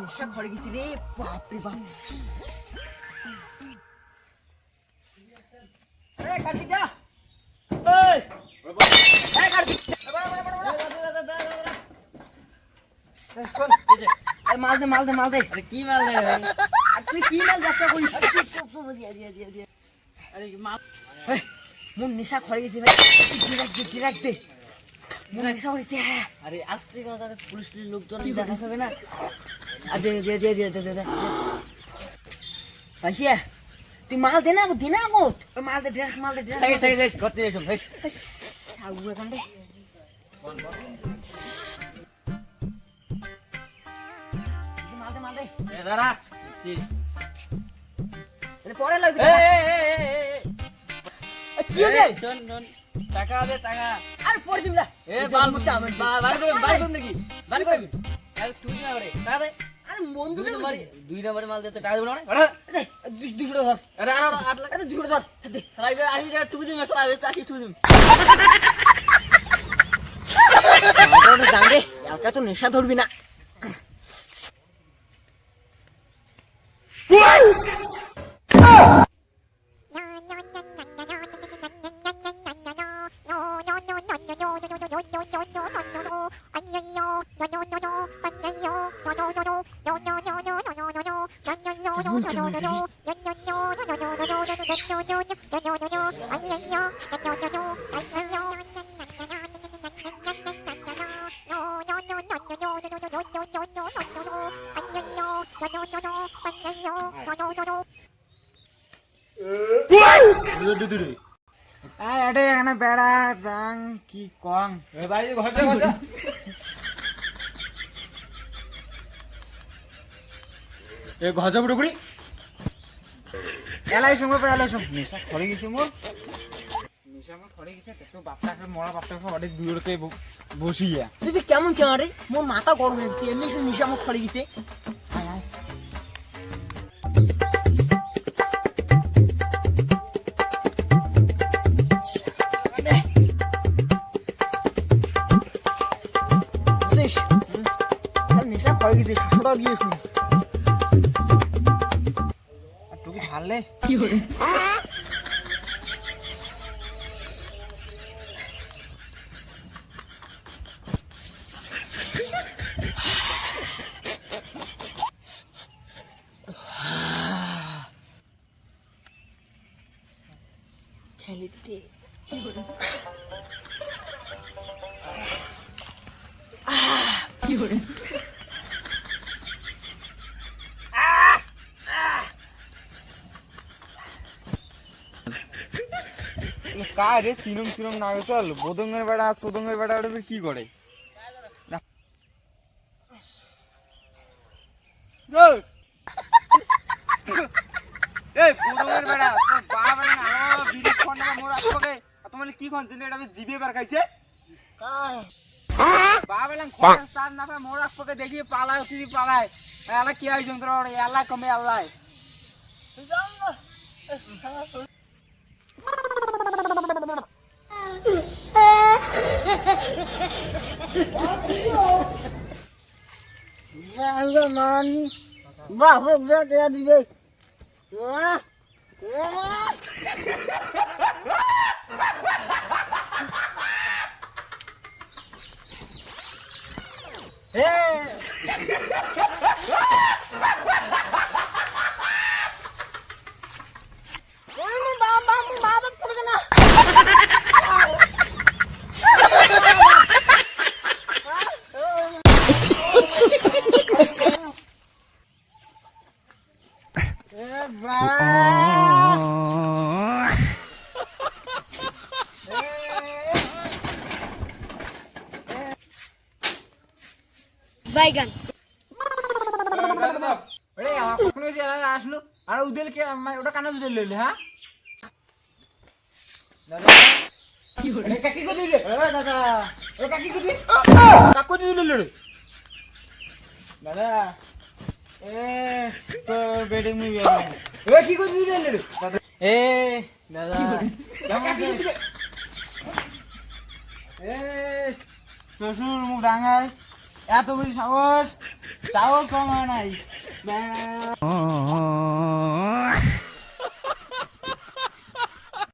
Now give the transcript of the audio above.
নেশা ঘরে গেছি রে, বাপরে বাপ। কার্তিক দা, মাল দে মাল দে মাল দে। কি মাল দে? তুই কি মাল ব্যবসা করিস? আরে মাল মোর নেশা ঘরে গেছি ভাই, ডিরাক দে। মোর নেশা করেছি। হ্যাঁ আরে আসতে কথা, পুলিশ লোকজন দেখা যাবে না। দে ভাইসিয়া, তুই মাল দে না গো, মাল দে, ড্রেস মাল দে, ড্রেস করতে এসো এখন দে। মাল দে দাঁড়া পরে লাগবে। কি হলো? শোন টাকা দে টাকা। আর পরে দিবি না। বার করুন নাকি? বার করবি? তুই না করে টাকা দে। আরে বন্ধু রে, 2 নম্বরে মাল দিতে টাকা দেবো না? 200 টাকা ধর। আরে 8 লাখ 200 টাকা ধর। রাইবে 80 টাকা টুকু দিন, 80 টুকু দিন। জানবে এলকা তো নেশা ধরবি না। এখানে বেড়া যাং কি কম গজা পুরোপুরি এলাই সঙ্গে এলাই সঙ্গে নেশা খড়ে গেছে মোর, নেশা মোর খড়ে গেছে। তো বাপটাকে মরা বাপটাকে অনেক দূরতে বসিয়া তুই কেমন ছে আরে, মোর মাথা গরম হয়ে গেছে, এমনি নেশা মোর খড়ে গেছে। নেশা খড়ে গেছে, 700 টাকা দিয়ে শুনি তুই ঢাললে কি করে। খেলিতে কি করে কি করে কারে সিরম না চল বোদঙ্গের বেড়া সোদঙ্গের বেড়া কি করে কি জিভে বার খাইছে মোর আসপকে দেখি পালায় পালায় এলা কি আয়োজন তোর এলা কমে আল্লাহ বাবা দিবে বাইগান আসলো আর উদেল কে ওটা কানা দুধের লইলে হ্যাঁ কাকি কো দিলে দাদা কাকি কো দিলে কাকু দিলে লড়ে দাদা এ তো বেডিং মুভি এ কি করছিস রে এ দাদা কেমন আছিস? এ শ্বশুর মুখ ডাঙায় এত বেশি সাহস চাও কমা নাই